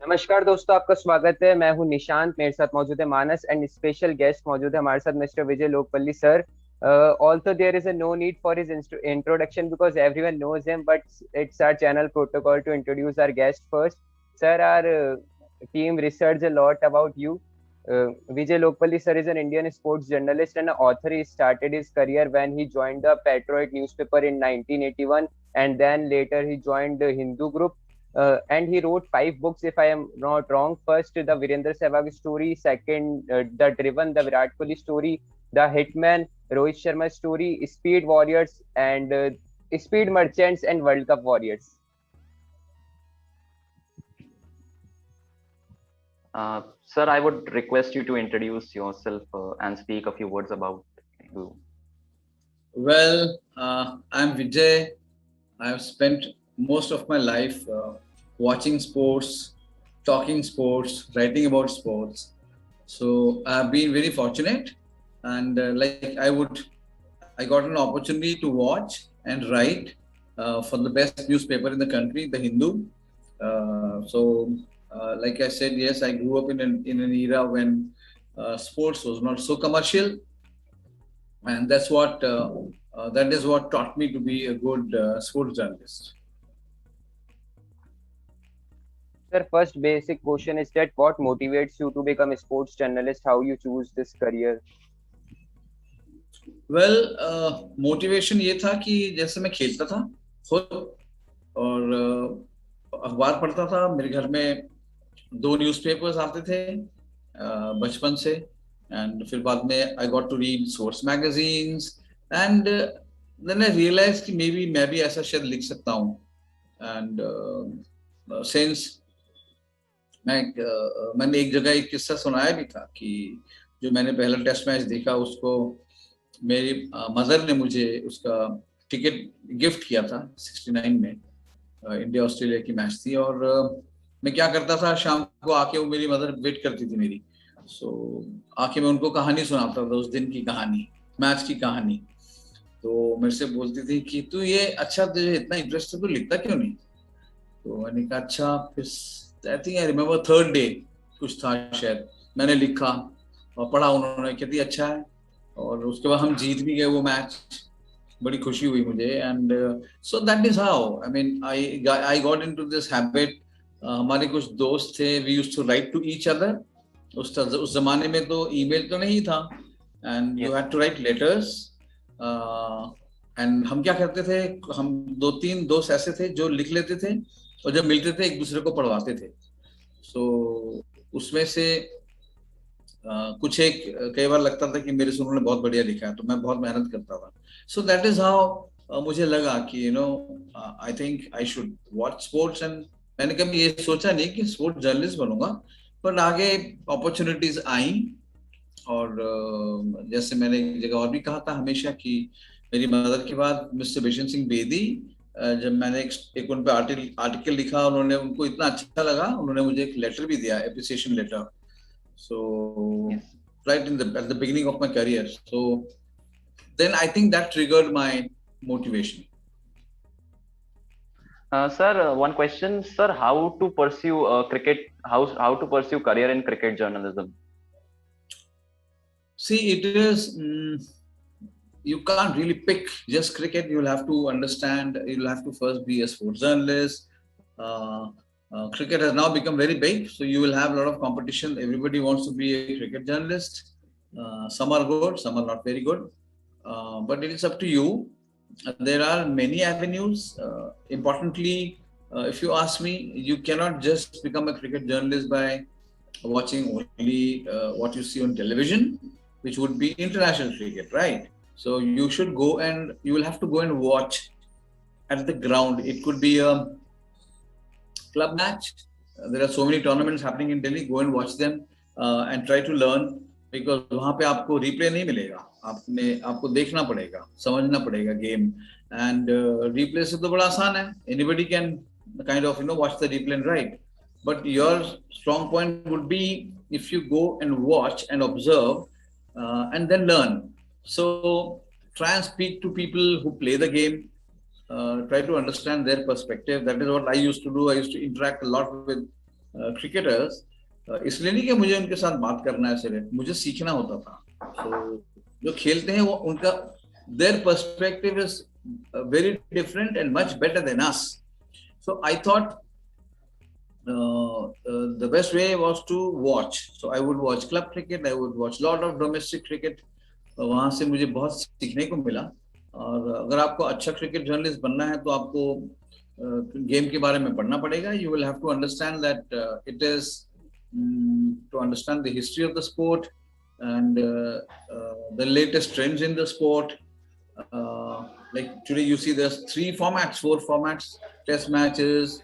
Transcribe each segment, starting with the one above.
नमस्कार दोस्तों, आपका स्वागत है। मैं हूं निशांत, मेरे साथ मौजूद है मानस एंड स्पेशल गेस्ट मौजूद है हमारे साथ mister Vijay Lokapally sir. Also there is a no need for his introduction because everyone knows him, but it's our channel protocol to introduce our guest first. Sir, our team research a lot about you. Vijay Lokpalli sir is an Indian sports journalist and an author. He started his career when he joined the Patriot newspaper in 1981, and then later he joined the Hindu group. And he wrote five books, if I am not wrong. First, the Virendra Sehwag story. Second, the Driven, the Virat Kohli story. The Hitman, Rohit Sharma story. Speed Warriors and Speed Merchants and World Cup Warriors. Sir, I would request you to introduce yourself and speak a few words about you. I'm Vijay. I've spent most of my life watching sports, talking sports, writing about sports. So I've been very fortunate, and I got an opportunity to watch and write for the best newspaper in the country, the Hindu. Like I said, yes, I grew up in an era when sports was not so commercial, and that is what taught me to be a good sports journalist. Sir, first basic question is that what motivates you to become a sports journalist? How you choose this career? Motivation ये था कि जैसे मैं खेलता था खुद और अखबार पढ़ता था। मेरे घर में दो न्यूज़पेपर्स आते थे बचपन से, एंड फिर बाद में I got to read sports magazines, and then I realise कि मे बी मैं भी ऐसा शायद लिख सकता हूँ। एंड सिंस मैंने एक जगह एक किस्सा सुनाया भी था कि जो मैंने पहला टेस्ट मैच देखा उसको मेरी मदर ने मुझे उसका टिकट गिफ्ट किया था 69 में। इंडिया ऑस्ट्रेलिया की मैच थी, और मैं क्या करता था, शाम को आके वो मेरी मदर वेट करती थी मेरी, सो आके मैं उनको कहानी सुनाता था, उस दिन की कहानी, मैच की कहानी। तो मेरे से बोलती थी कि तू ये अच्छा, तुझे इतना इंटरेस्ट है, तू लिखता क्यों नहीं? तो मैंने कहा अच्छा। फिर I think I remember third day कुछ था शायद, मैंने लिखा और पढ़ा, उन्होंने कहती अच्छा है, और उसके बाद हम जीत भी गए वो मैच। बड़ी खुशी हुई मुझे, and so that is how I mean I got into this habit. हमारे कुछ दोस्त थे, we used to write to each other. उस जमाने में तो ईमेल तो नहीं था, and you had to write letters. And हम क्या करते थे, हम दो तीन दोस्त ऐसे थे जो लिख लेते थे और जब मिलते थे एक दूसरे को पढ़वाते थे। सो उसमें से कुछ एक कई बार लगता था कि मेरे से उन्होंने बहुत बढ़िया लिखा है, तो मैं बहुत मेहनत करता था। सो दैट इज हाउ मुझे लगा कि I think I should watch sports, and मैंने कभी ये सोचा नहीं कि स्पोर्ट्स जर्नलिस्ट बनूंगा, पर आगे अपॉर्चुनिटीज आई। और जैसे मैंने एक जगह और भी कहा था हमेशा कि मेरी मदर के बाद मिस्टर बिशन सिंह बेदी, जब मैंने एक उन पे आर्टिकल लिखा, उन्होंने, उनको इतना अच्छा लगा, उन्होंने मुझे एक लेटर भी दिया, appreciation letter. So Yes. right at the beginning of my career, so then I think that triggered my motivation. Sir, one question, sir, how to pursue cricket? How to pursue career in cricket journalism? See, it is you can't really pick just cricket. You'll have to understand. You'll have to first be a sports journalist. Cricket has now become very big, so you will have a lot of competition. Everybody wants to be a cricket journalist. Some are good, some are not very good, but it is up to you. There are many avenues. Importantly, if you ask me, you cannot just become a cricket journalist by watching only what you see on television, which would be international cricket, right? So you should go, and you will have to go and watch at the ground. It could be a club match. There are so many tournaments happening in Delhi. Go and watch them and try to learn, because वहाँ पे आपको replay नहीं मिलेगा, आपको देखना पड़ेगा, समझना पड़ेगा game, and replay से तो बड़ा आसान है. Anybody can kind of watch the replay and write. But your strong point would be if you go and watch and observe and then learn. So try and speak to people who play the game. Try to understand their perspective. That is what I used to do. I used to interact a lot with cricketers, इसलिए नहीं कि मुझे उनके साथ बात करना है सिर्फ, मुझे सीखना होता था. So, जो खेलते हैं वो उनका their perspective is very different and much better than us. So I thought the best way was to watch. So I would watch club cricket, I would watch lot of domestic cricket. वहाँ से मुझे बहुत सीखने को मिला. और अगर आपको अच्छा क्रिकेट जर्नलिस्ट बनना है तो आपको गेम के बारे में पढ़ना पड़ेगा. You will have to understand that it is to understand the history of the sport and the latest trends in the sport. Like today you see there's 4 formats, test matches,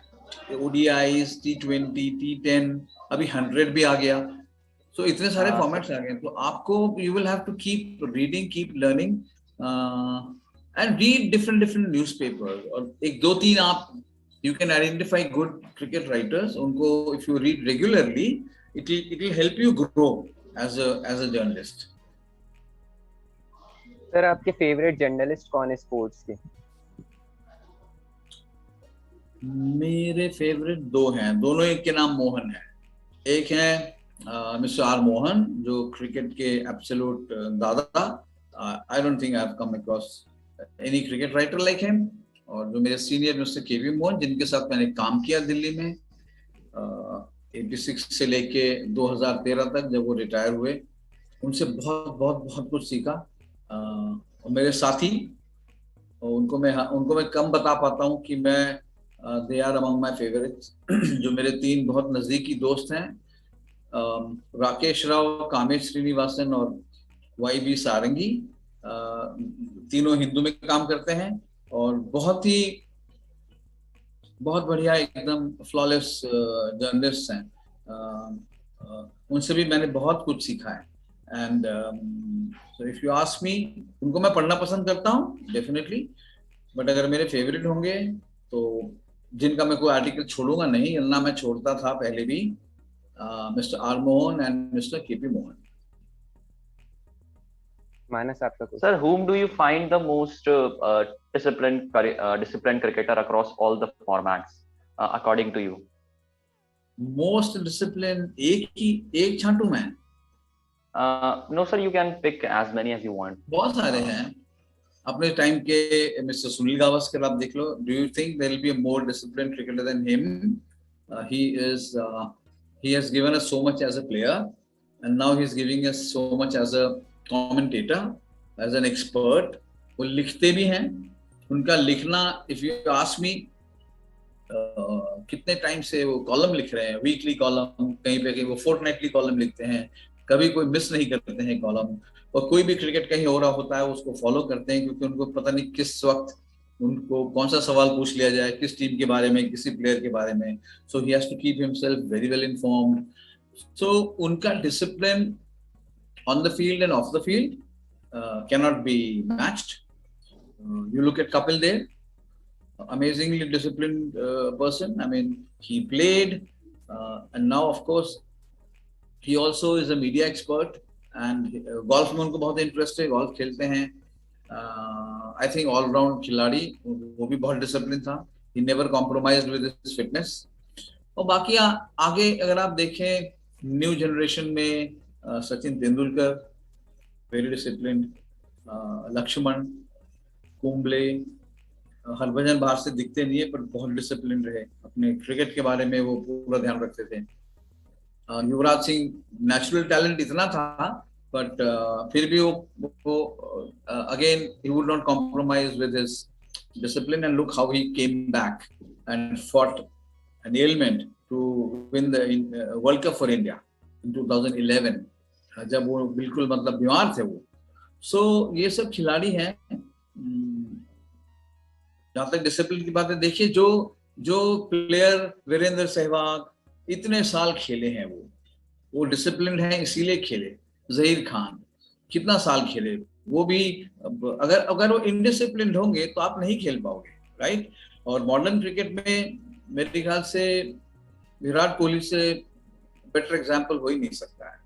ODIs, T20, T10, अभी 100 भी आ गया. So इतने सारे formats आ गए. तो आपको you will have to keep reading, keep learning and read different newspapers. और एक दो तीन आप you can identify good cricket writers. उनको if you read regularly, it will help you grow as a journalist. Sir आपके favourite journalist कौन है sports के? मेरे फेवरेट दो हैं, दोनों एक के नाम मोहन है. एक है मिस्टर आर मोहन जो क्रिकेट के एब्सोल्यूट दादा. I don't think I have come across any cricket writer like him. और जो मेरे सीनियर मिस्टर केवी मोहन जिनके साथ मैंने काम किया दिल्ली में 86 से लेके 2013 तक जब वो रिटायर हुए, उनसे बहुत कुछ सीखा. और मेरे साथी, उनको मैं कम बता पाता हूँ कि मैं they are among my favourites. जो मेरे 3 बहुत नजदीकी दोस्त हैं, राकेश राव, कामेश श्रीनिवासन और YB सारंगी, तीनों हिंदू में काम करते हैं और बहुत बढ़िया एकदम फ्लॉलेस जर्नलिस्ट हैं. उनसे भी मैंने बहुत कुछ सीखा है. And so if you ask me, उनको मैं पढ़ना पसंद करता हूँ डेफिनेटली. बट अगर मेरे फेवरेट होंगे तो जिनका मैं कोई आर्टिकल छोड़ूंगा नहीं, ना मैं छोड़ता था पहले भी, mister R Mohan and mister KP Mohan. Manas आपका कुछ? Sir, whom do you find the most disciplined cricketer across all the formats, according to you? Most disciplined, एक छांटू मैं? No sir, you can pick as many as you want. बहुत सारे हैं. अपने time के mister Sunil Gavaskar आप देख लो. Do you think there will be a more disciplined cricketer than him? He has given us so much as a player, and now he's giving us so much as a commentator, as an expert. वो लिखते भी हैं. उनका लिखना, if you ask me, कितने time से वो column लिख रहे हैं, वीकली कॉलम, कहीं वो फोर्टनाइटली कॉलम लिखते हैं, कभी कोई मिस नहीं करते हैं कॉलम. और कोई भी क्रिकेट कहीं हो रहा होता है उसको फॉलो करते हैं, क्योंकि उनको पता नहीं किस वक्त उनको कौन सा सवाल पूछ लिया जाए, किस टीम के बारे में, किसी प्लेयर के बारे में. So he has to keep himself very well informed. So उनका discipline on the field and off the field cannot be matched. You look at Kapil Dev, amazingly disciplined person. I mean, he played and now of course he also is a media expert and golf में उनको बहुत interest है, golf खेलते हैं. I think all round खिलाड़ी, वो भी बहुत डिसिप्लिन था. He never compromised with his fitness. और बाकी आगे अगर आप देखें न्यू जनरेशन में सचिन तेंदुलकर, वेरी डिसिप्लिन्ड. लक्ष्मण, कुंबले, हरभजन बाहर से दिखते नहीं है पर बहुत डिसिप्लिन रहे. अपने क्रिकेट के बारे में वो पूरा ध्यान रखते थे. युवराज सिंह, नेचुरल टैलेंट इतना था बट फिर भी वो again he would not compromise with his discipline. And look how he came back and fought an ailment to win the world cup for India in 2011, जब वो बिल्कुल मतलब बीमार थे वो. सो ये सब खिलाड़ी हैं. जहाँ तक डिसिप्लिन की बात है, देखिए जो प्लेयर वीरेंद्र सहवाग इतने साल खेले हैं, वो डिसिप्लिन है इसीलिए खेले. जहीर खान कितना साल खेले, वो भी अगर वो इनडिसिप्लिन होंगे तो आप नहीं खेल पाओगे, राइट. और मॉडर्न क्रिकेट में मेरे ख्याल से विराट कोहली से बेटर एग्जाम्पल हो ही नहीं सकता है.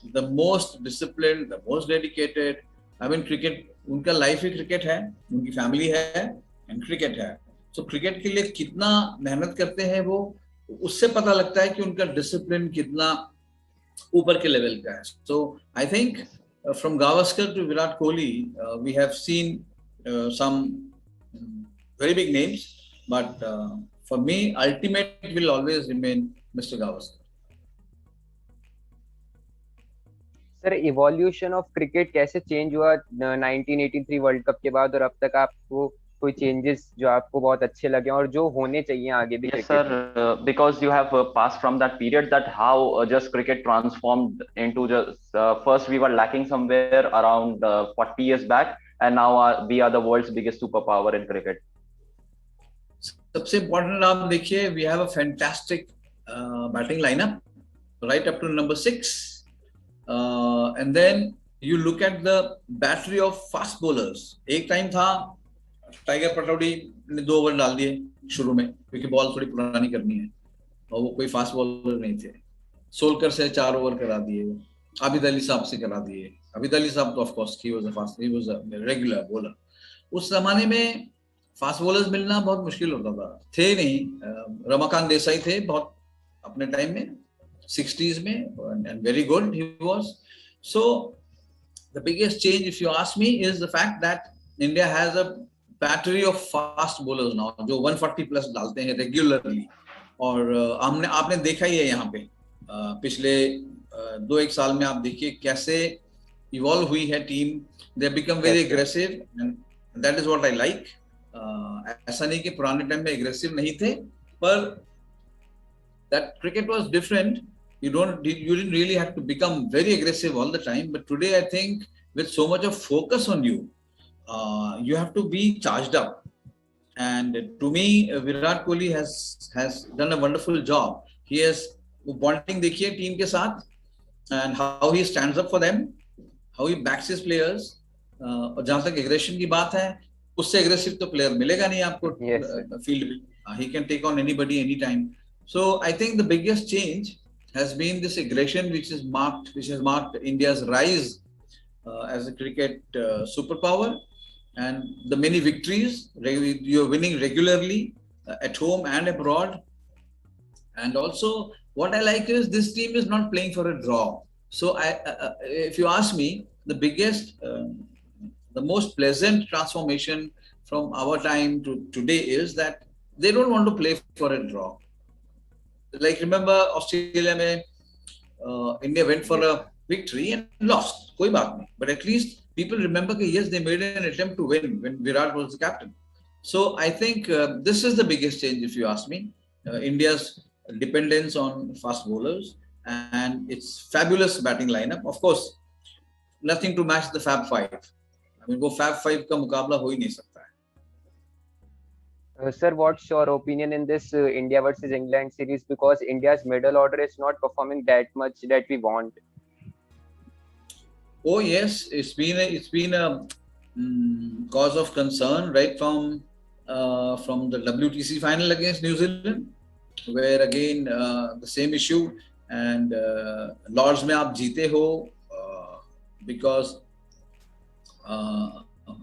The most discipline, the most dedicated. I mean cricket, उनका लाइफ ही क्रिकेट है, उनकी फैमिली है एंड क्रिकेट है. सो क्रिकेट के लिए कितना मेहनत करते हैं वो उससे पता लगता है कि उनका डिसिप्लिन कितना ऊपर के लेवल का है. So I think from Gavaskar to Virat Kohli, we have seen some very big names, but for me, ultimate will always remain Mr. Gavaskar. Sir evolution of cricket कैसे चेंज हुआ 1983 world cup के बाद, और अब तक आपको कोई changes जो आपको बहुत अच्छे लगे और जो होने चाहिए आगे भी? Yes, sir. Because you have passed from that period, that how just cricket transformed into just first we were lacking somewhere around 40 years back, and now we are the world's biggest superpower in cricket. सबसे important आप देखिए, we have a fantastic batting lineup right up to number 6, and then you look at the battery of fast bowlers. एक time था tiger Pataudi ने 2 over डाल दिए शुरू में, क्योंकि बॉल थोड़ी पुरानी करनी है और वो कोई फास्ट बॉलर नहीं थे. सोलकर से 4 ओवर करा दिए, आबिद अली साहब से करा दिए. आबिद अली साहब तो of course he was a regular bowler. उस जमाने में फास्ट बॉलर्स मिलना बहुत मुश्किल होता था, थे नहीं. रमाकांत देसाई थे बहुत अपने टाइम में 60s में, and very good he was. So the biggest change, if you ask me, is the fact that India has a battery of fast bowlers now, जो 140 प्लस डालते हैं रेगुलरली. और आपने देखा ही है यहाँ पे पिछले 2-1 साल में. आप देखिए कैसे इवॉल्व हुई है team. They become very aggressive, and that is what I like. ऐसा नहीं कि पुराने टाइम में एग्रेसिव नहीं थे, पर that cricket was different. You didn't really have to become very aggressive all the time, but today I think with so much of focus on you, you have to be charged up. And to me, Virat Kohli has done a wonderful job. He has bonding देखिए team के साथ, and how he stands up for them, how he backs his players. और जहाँ तक aggression की बात है, उससे aggressive तो player मिलेगा नहीं आपको field में. He can take on anybody anytime. So I think the biggest change has been this aggression, which has marked India's rise as a cricket superpower, and the many victories. You're winning regularly at home and abroad. And also, what I like is this team is not playing for a draw. So if you ask me, the biggest, the most pleasant transformation from our time to today is that they don't want to play for a draw. Like remember Australia में India went for a victory and lost, कोई बात नहीं, but at least people remember that yes, they made an attempt to win when Virat was the captain. So I think this is the biggest change, if you ask me. India's dependence on fast bowlers and its fabulous batting lineup. Of course, nothing to match the Fab Five. I mean, वो Fab Five का मुकाबला हो ही नहीं सकता है. Sir, what's your opinion in this India versus England series? Because India's middle order is not performing that much that we want. Oh yes, it's been a cause of concern right from the WTC final against New Zealand, where again the same issue, and Lords में आप जीते हो because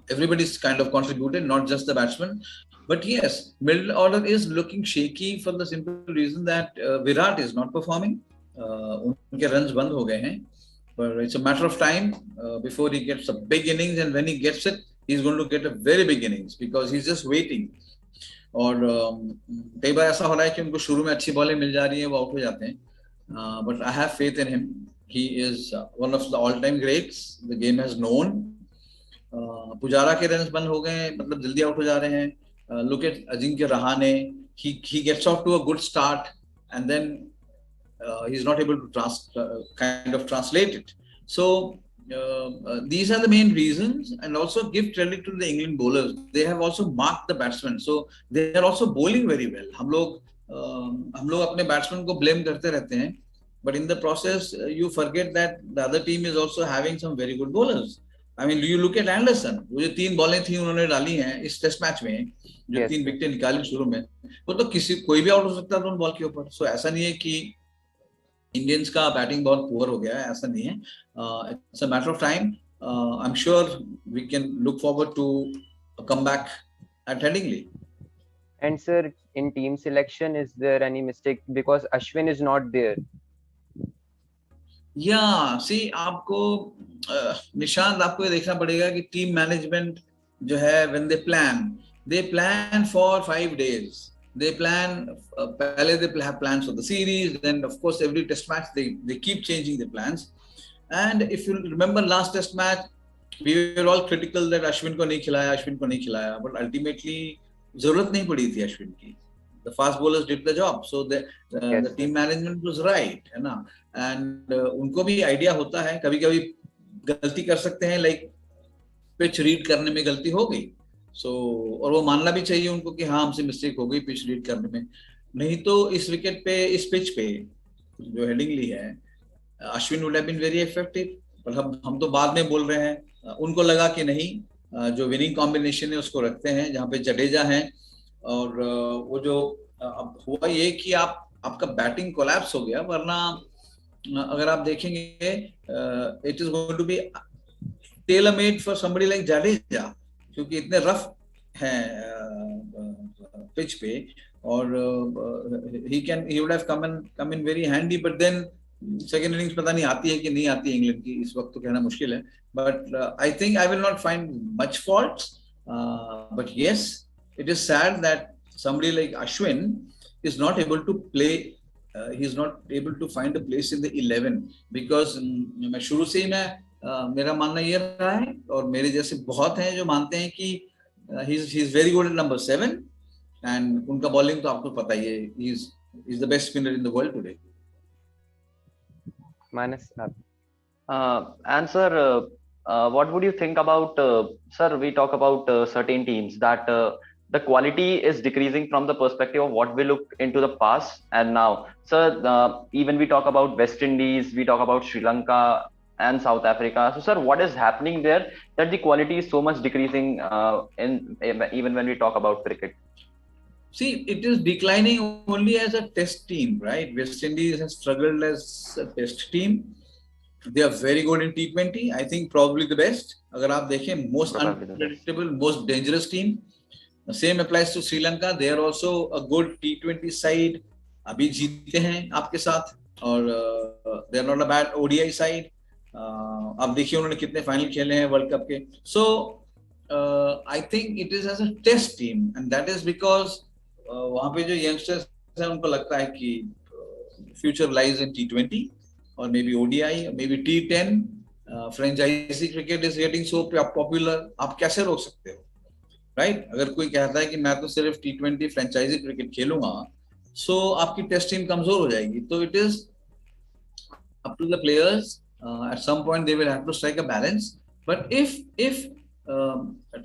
everybody's kind of contributed, not just the batsman. But yes, middle order is looking shaky for the simple reason that Virat is not performing. उनके runs बंद हो गए हैं. But it's a matter of time before he gets a big innings, and when he gets it, he's going to get a very big innings because he's just waiting. और कई बार ऐसा हो रहा है कि उनको शुरू में अच्छी बॉलें मिल जा रही हैं, वो आउट हो जाते हैं. But I have faith in him. He is one of the all-time greats the game has known. Pujara के रन्स बंद हो गए, मतलब जल्दी आउट हो जा रहे हैं. Look at Ajinkya Rahane. He gets off to a good start, and then he's not able to kind of translate it. So these are the main reasons, and also give credit to the England bowlers. They have also marked the batsmen, so they are also bowling very well. हम लोग अपने batsmen को blame करते रहते हैं, but in the process you forget that the other team is also having some very good bowlers. I mean, you look at Anderson, वो जो 3 बॉलें थी उन्होंने डाली हैं इस टेस्ट मैच में, जो 3 विकेट निकाली शुरू में, वो तो कोई भी आउट हो सकता था उन बॉल के ऊपर. सो ऐसा नहीं है कि इंडियंस का बैटिंग बहुत पुअर हो गया है, ऐसा नहीं है. It's a matter of time. I am sure we can look forward to a comeback at Headingley. And sir, in team selection? Is there any mistake because Ashwin is not there? या सी आपको निशांत आपको ये देखना पड़ेगा कि team management जो है when they plan for 5 days, they plan पहले they have plans for the series, then of course every test match they keep changing the plans. And if you remember last test match we were all critical that Ashwin को नहीं खिलाया, but ultimately जरूरत नहीं पड़ी थी अश्विन की. The fast bowlers did the job, so the team management was right, है ना. And उनको भी आइडिया होता है, कभी-कभी गलती कर सकते हैं, like पिच रीड करने में गलती हो गई, so और वो मानना भी चाहिए उनको कि हाँ हमसे मिस्टेक हो गई पिच रीड करने में. नहीं तो इस विकेट पे, इस पिच पे जो हेडिंगली है, Ashwin would have been very effective. पर हम तो बाद में बोल रहे हैं, उनको लगा कि नहीं जो विनिंग कॉम्बिनेशन है उसको रखते हैं जहाँ पे जडेजा है. और वो जो अब हुआ ये कि आपका बैटिंग कोलैप्स हो गया, वरना अगर आप देखेंगे it is going to be tailor made for somebody like Jadeja, क्योंकि इतने रफ हैं पिच पे, और he would have come in very handy. But then second innings पता नहीं आती है कि नहीं आती है इंग्लैंड की, इस वक्त तो कहना मुश्किल है. But I think I will not find much faults, but yes it is sad that somebody like Ashwin is not able to play, he is not able to find a place in the 11, because मैं शुरू से ही मेरा मानना ये रहा है, और मेरे जैसे बहुत हैं जो मानते हैं कि he is very good at number 7, and उनका बॉलिंग तो आपको पता ही है, he is the best spinner in the world today. Manas, and sir, what would you think about, sir, we talk about certain teams that the quality is decreasing from the perspective of what we look into the past and now. Sir, even we talk about West Indies, we talk about Sri Lanka and South Africa. So, sir, what is happening there that the quality is so much decreasing even when we talk about cricket? See, it is declining only as a test team, right? West Indies has struggled as a test team. They are very good in T20. I think probably the best. अगर आप देखें, most unpredictable, most dangerous team. The same applies to Sri Lanka. They are also a good T20 side. अभी जीते हैं आपके साथ, और they are not a bad ODI side. आप देखिए उन्होंने कितने फाइनल खेले हैं वर्ल्ड कप के. So I think it is as a test team, and that is because वहाँ पे जो यंगस्टर्स हैं उनको लगता है कि future lies in T20 or maybe ODI or maybe T10. Franchisee cricket is getting so popular. आप कैसे रोक सकते हो, राइट? अगर कोई कहता है कि मैं तो सिर्फ T20 फ्रेंचाइजी क्रिकेट खेलूंगा, सो आपकी टेस्ट टीम कमजोर हो जाएगी. तो it is up to the players. At some point they will have to strike a balance. But if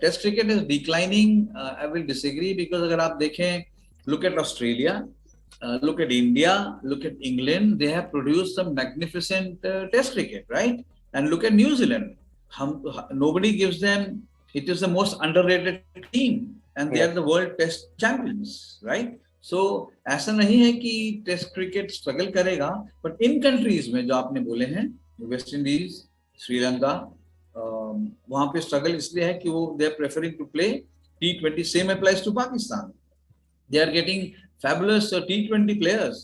test cricket is declining, I will disagree, because अगर आप देखें, look at Australia, look at India, look at England, they have produced some magnificent test cricket, right? And look at New Zealand. Nobody gives them, it is the most underrated team, and they are the world test champions, right? So ऐसा नहीं है कि test cricket struggle करेगा, but in countries में जो आपने बोले हैं, वेस्ट इंडीज, श्रीलंका, वहां पे स्ट्रगल इसलिए है कि वो they are preferring to play T20. Same applies to Pakistan. They are getting fabulous T20 players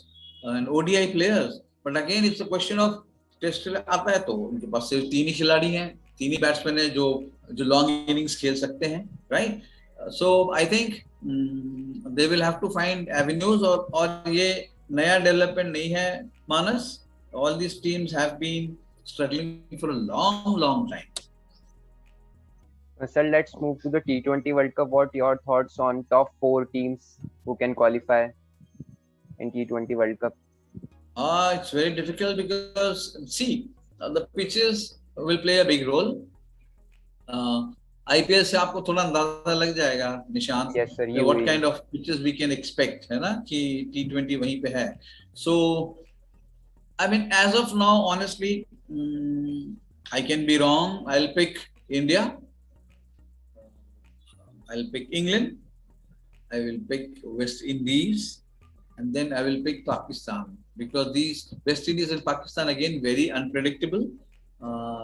and ODI players, but again it's a question of test आता है तो उनके पास सिर्फ 3 ही खिलाड़ी हैं, 3 ही बैट्समैन हैं जो लॉन्ग इनिंग्स खेल सकते हैं, right? So I think they will have to find avenues. और ये नया डेवलपमेंट नहीं है, Manas. All these teams have been struggling for a long time. Sir, let's move to the T20 World Cup. What your thoughts on top 4 teams who can qualify in T20 World Cup? It's very difficult because, see, the pitches will play a big role. IPL से आपको थोड़ा अंदाजा लग जाएगा, Nishant, yes, sir, what kind of pitches we can expect, है ना, कि T20 वहीं पे है. So, I mean, as of now, honestly, I can be wrong. I'll pick India. I'll pick England. I will pick West Indies, and then I will pick Pakistan, because these West Indies and Pakistan again very unpredictable.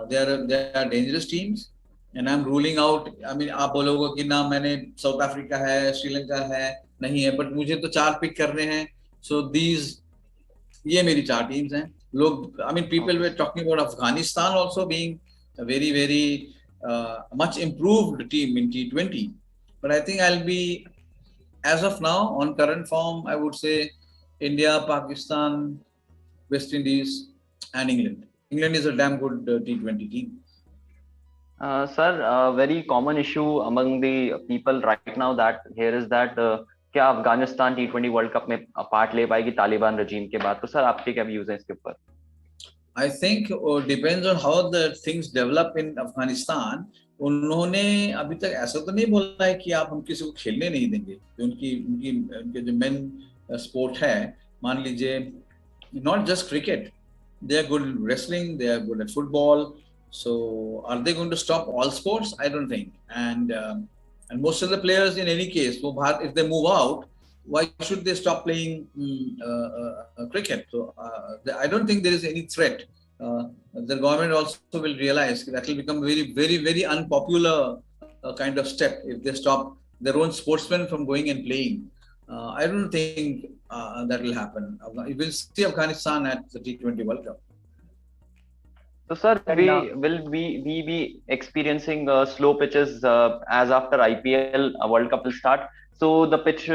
They are dangerous teams, and I'm ruling out. I mean, आप बोलोगे कि ना मैंने south Africa है, श्रीलंका है, नहीं है, but मुझे तो 4 पिक करने हैं. सो दीज, ये मेरी 4 टीम्स हैं. लोग, I mean people were talking about Afghanistan also being a very much improved team in T20, but I think I'll be, as of now, on current form, I would say India, Pakistan, West Indies, and England. England is a damn good T20 team. Sir, a very common issue among the people right now that here is that क्या Afghanistan T20 world cup में part ले पाएगी तालिबान रजीम के बाद? तो sir आपके क्या views हैं इसके ऊपर? I think depends on how the things develop in Afghanistan. उन्होंने अभी तक ऐसा तो नहीं बोला है कि आप हम किसी को खेलने नहीं देंगे. उनकी उनकी उनके जो मेन स्पोर्ट है, मान लीजिए, not just cricket, they are good at wrestling, they are good at football. So are they going to stop all sports? I don't think. And most of the players in any case, if they move out, why should they stop playing cricket? So I don't think there is any threat. The government also will realize that will become very, very, very unpopular kind of step if they stop their own sportsmen from going and playing. I don't think that will happen. You will see Afghanistan at the T20 World Cup. So, sir, will we be experiencing slow pitches as after IPL World Cup will start? So the pitch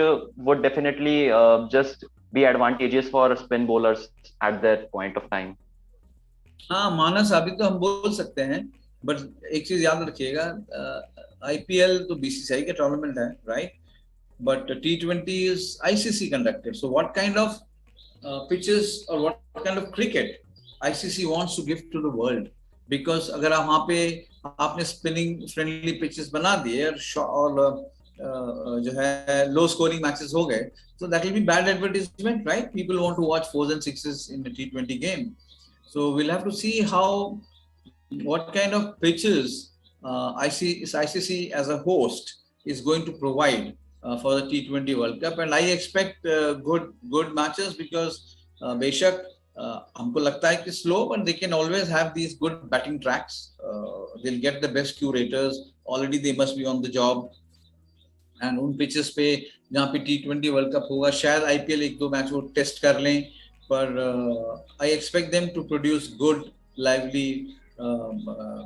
would definitely just be advantageous for spin bowlers at that point of time. हाँ मानस, अभी तो हम बोल सकते हैं, but एक चीज याद रखिएगा, IPL तो BCCI का टूर्नामेंट है, right? But T20 is ICC conducted. So what kind of pitches or what kind of cricket ICC wants to give to the world? Because अगर आप वहाँ पे आपने spinning friendly pitches बना दिए और जो है low scoring matches हो गए, so that will be bad advertisement, right? People want to watch 4s and 6s in the T20 game. So we'll have to see what kind of pitches ICC as a host is going to provide for the T20 World Cup, and I expect good matches because बेशक हमको लगता है कि slow, but they can always have these good batting tracks. They'll get the best curators. Already they must be on the job. And उन pitches पे जहाँ पे T20 World Cup होगा, शायद IPL 1-2 मैच वो टेस्ट कर लें, पर I expect them to produce good, lively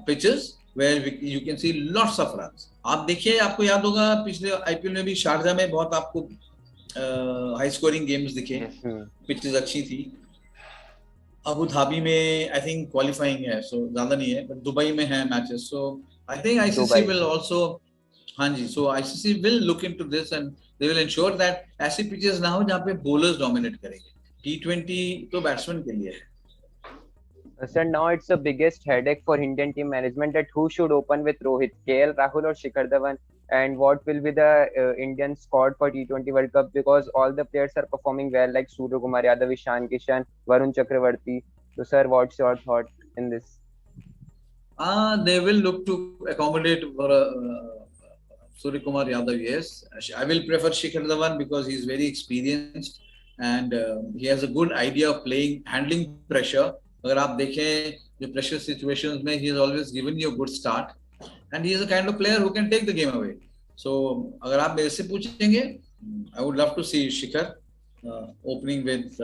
pitches where you can see lots of runs. आप देखिए, आपको याद होगा पिछले IPL में भी शारजा में बहुत आपको हाई स्कोरिंग गेम्स दिखे, पिचेस अच्छी थी. अबू धाबी में आई थिंक क्वालिफाइंग है, सो ज्यादा नहीं है, बट दुबई में है matches. So I think ICC will also, हाँ जी, so ICC will look into this and they will ensure that ऐसी पिचेस ना हो जहाँ पे bowlers dominate करेंगे. T20 तो बैट्समैन के लिए है. Sir, now it's the biggest headache for Indian team management that who should open with Rohit, KL Rahul or Shikhar Dhawan, and what will be the Indian squad for T20 World Cup, because all the players are performing well, like Surya Kumar Yadav, Ishan Kishan, Varun Chakravarti. So sir, what's your thought in this? They will look to accommodate Surya Kumar Yadav, yes. I will prefer Shikhar Dhawan because he is very experienced and he has a good idea of handling pressure. अगर आप देखें जो pressure situations में, he has always given you a good start and he is a kind of player who can take the game away. So अगर आप मेरे से पूछेंगे, I would love to see Shikhar opening with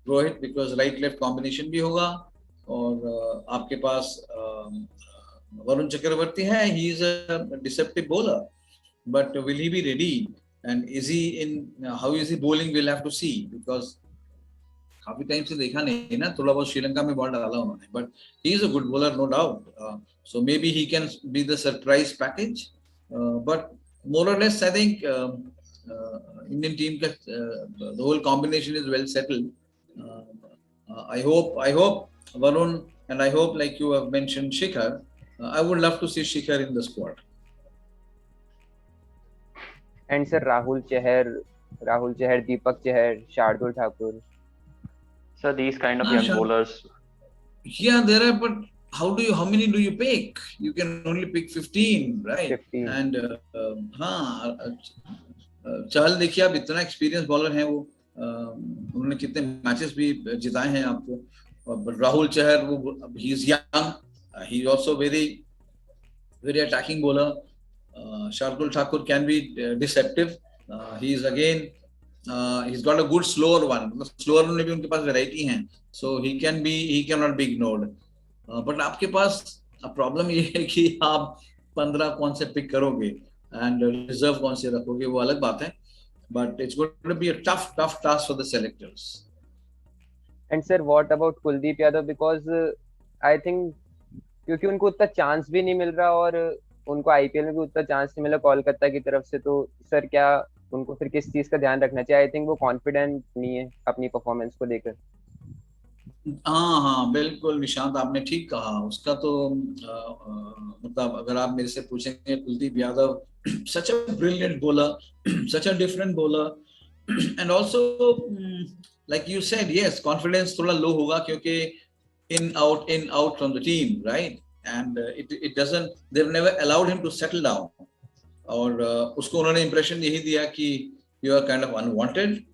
Rohit because right left combination भी होगा, और आपके पास वरुण चक्रवर्ती है, he is a deceptive bowler, but will he be ready and how is he bowling, we'll have to see because काफी time से देखा नहीं ना, थोड़ा बहुत श्रीलंका में बॉल डाला उन्होंने, but he is a good bowler, no doubt. So maybe he can be the surprise package, but more or less I think Indian team का the whole combination is well settled. I hope Varun, and I hope, like you have mentioned, Shikhar, I would love to see Shikhar in the squad. And sir, Rahul Chahar, Deepak Chahar, Shardul Thakur. So these kind of young bowlers. Yeah, there are, but how many do you pick? You can only pick 15, right? 15. And चहल देखिए, आप इतना experience bowler हैं वो, उन्होंने कितने matches भी जिताए हैं आपको. But Rahul Chahar, he is young, he is also very attacking bowler. Shardul Thakur can be deceptive, He is again he's got a good slower one. Slower में भी उनके पास variety हैं, so he cannot be ignored. But आपके पास problem ये है कि आप 15 कौन से पिक करोगे एंड रिजर्व कौन से रखोगे, वो अलग बात है. But it's going to be a tough task for the selectors. And sir, what about Kuldeep Yadav? Because I think क्योंकि उनको उतना चांस भी नहीं मिल रहा और उनको आईपीएल में भी उतना चांस नहीं मिला कोलकाता की तरफ से, तो सर क्या उनको फिर किस चीज का ध्यान रखना चाहिए? आई थिंक वो कॉन्फिडेंट नहीं है अपनी परफॉर्मेंस को लेकर. हाँ बिल्कुल निशांत, आपने ठीक कहा. उसका तो मतलब अगर आप मेरे से पूछेंगे, Kuldeep Yadav such a brilliant bowler, such a different bowler, and also like you said, yes, confidence थोड़ा low होगा क्योंकि in out from the team, right? And it doesn't, they've never allowed him to settle down. और उसको उन्होंने impression यही दिया कि you are kind of unwanted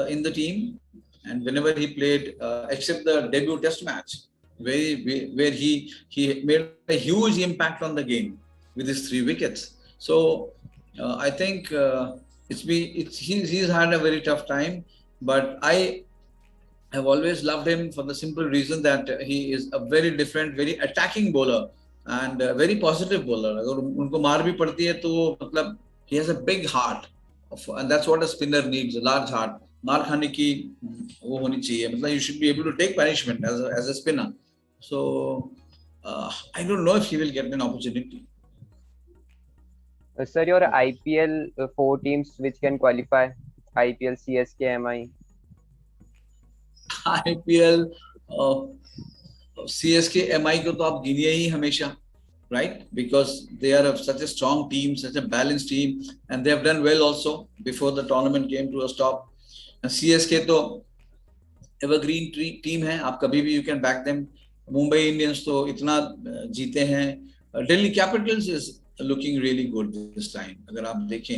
in the team. And whenever he played, except the debut test match, where he made a huge impact on the game with his 3 wickets. So I think he's had a very tough time, but I have always loved him for the simple reason that he is a very different, very attacking bowler and a very positive bowler. अगर उनको मार भी पड़ती है तो मतलब he has a big heart, and that's what a spinner needs, a large heart. मार खाने की वो होनी चाहिए, मतलब you should be able to take punishment as a spinner. So I don't know if he will get an opportunity. Sir, your IPL 4 teams which can qualify, IPL, CSK, MI. IPL CSK, MI को तो आप गिनिए ही हमेशा, right? Because they are such a strong team, such a balanced team, and they have done well also before the tournament came to a stop. CSK तो evergreen team है, आप कभी भी you can back them. Mumbai Indians तो इतना जीते हैं. Delhi Capitals is looking really good this time. अगर आप देखें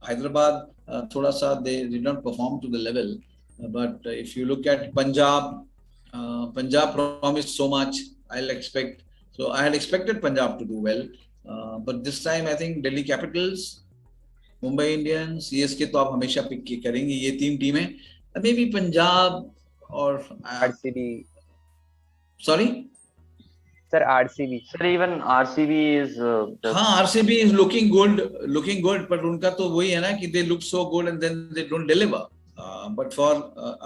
हैदराबाद थोड़ा सा they did not perform to the level, but if you look at Punjab promised so much. I had expected Punjab to do well, but this time I think Delhi Capitals, Mumbai Indians, CSK तो आप हमेशा pick करेंगे. ये 3 टीमें. May be Punjab और RCB. Sorry sir, RCB. Sir even RCB is हाँ, RCB is looking good, but उनका तो वही है ना कि they look so good and then they don't deliver. But for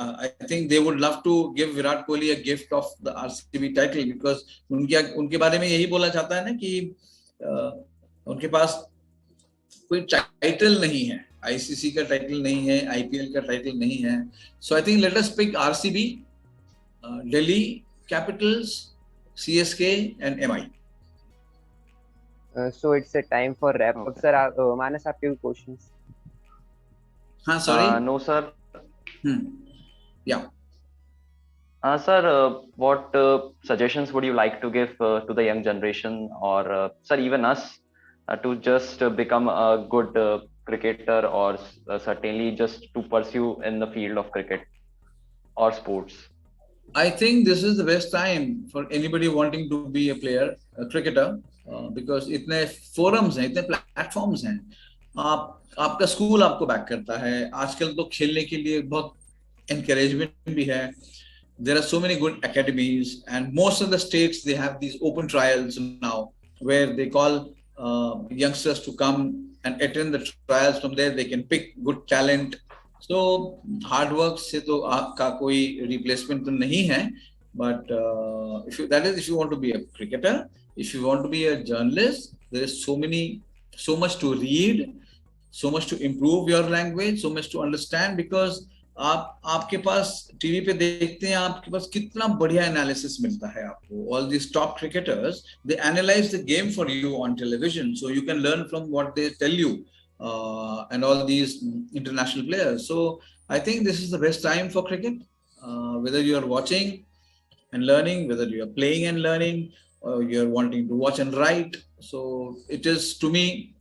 I think they would love to give Virat Kohli a gift of the RCB title, because उनके बारे में यही बोला जाता है ना कि उनके पास कोई टाइटल नहीं है, आईसीसी का टाइटल नहीं है, आईपीएल का टाइटल नहीं है. So I think let us pick RCB, Delhi Capitals, CSK and MI. So it's a time for wrap up. Sir, Manas, आपके क्वेश्चंस? हाँ, sorry. No sir. Yeah. Sir, what suggestions would you like to give to the young generation, or sir, even us, to just become a good cricketer, or certainly just to pursue in the field of cricket or sports? I think this is the best time for anybody wanting to be a player, a cricketer, because इतने forums हैं, इतने platforms हैं. आपका school आपको back करता है. आजकल तो खेलने के लिए बहुत encouragement भी है. There are so many good academies, and most of the states, they have these open trials now where they call youngsters to come and attend the trials. From there they can pick good talent. So hard work से तो आपका कोई replacement तो नहीं है, but if you want to be a cricketer, if you want to be a journalist, there is so much to read, so much to improve your language, so much to understand, because आपके पास TV पे देखते हैं, आपके पास कितना बढ़िया analysis मिलता है आपको. All these top cricketers, they analyze the game for you on television, so you can learn from what they tell you, and all these international players. So I think this is the best time for cricket, whether you are watching and learning, whether you are playing and learning, or you are wanting to watch and write. So it is, to me,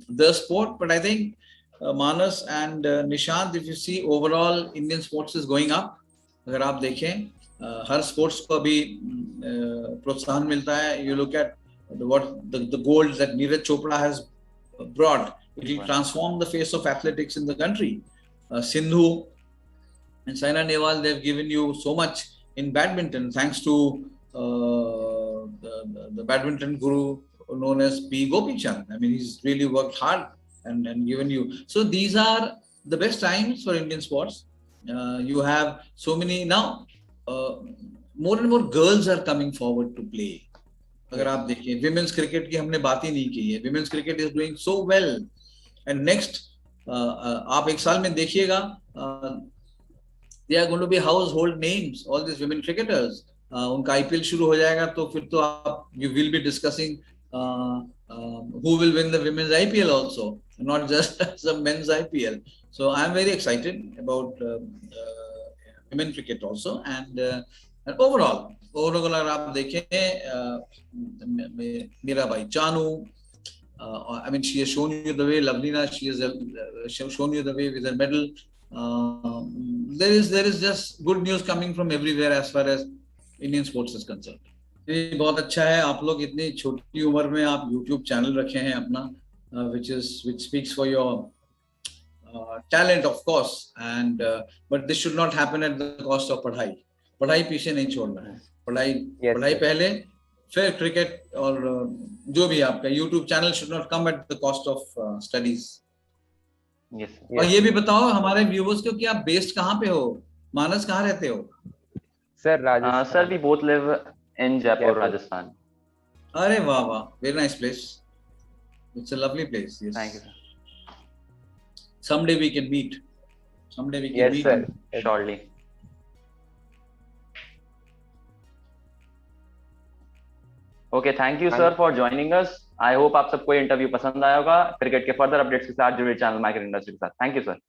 the sport. But I think Manas and Nishant, if you see, overall Indian sports is going up. अगर आप देखें हर sports को अभी प्रोत्साहन मिलता है. You look at what the gold that Neeraj Chopra has brought It will transform the face of athletics in the country. Sindhu and Saina Nehwal, they've given you so much in badminton, thanks to the badminton guru known as P. Gopichand. I mean, he's really worked hard and given you. So these are the best times for Indian sports. You have so many now. More and more girls are coming forward to play. अगर आप देखें women's cricket की हमने बात ही नहीं की है. Women's cricket is doing so well and next आप एक साल में देखिएगा they are going to be household names all this women cricketers. उनका आईपीएल शुरू हो जाएगा तो फिर तो आप you will be discussing who will win the women's IPL also, not just the men's IPL. So I am very excited about women cricket also, and overall अगर आप देखें मीरा भाई Chanu, I mean she has shown you the way. Lavlina, she has shown you the way with her medal. There is just good news coming from everywhere as far as Indian sports is concerned. ये बहुत अच्छा है आप लोग इतनी छोटी उम्र में आप YouTube चैनल रखे हैं अपना, which speaks for your talent of course, and but this should not happen at the cost of पढ़ाई. पढ़ाई पीछे नहीं छोड़ना है. पढ़ाई पहले, फिर क्रिकेट और जो भी आपका YouTube channel should not come at the cost of studies. Yes. और ये भी बताओ हमारे व्यूअर्स को कि आप बेस्ड कहाँ पे हो? मानस कहाँ रहते हो? Sir Rajasthan. Sir, we both live in Jaipur, Rajasthan. अरे वाह वाह, very nice place. It's a lovely place. Yes. Thank you, sir. Someday we can meet. Yes, sir. Surely. Okay, thank you, sir, for joining us. I hope आप सबको ये interview पसंद आया होगा. Cricket के फर्दर अपडेट्स के साथ जुड़े चैनल माइक्रो इंडस्ट्री के साथ. Thank you, sir.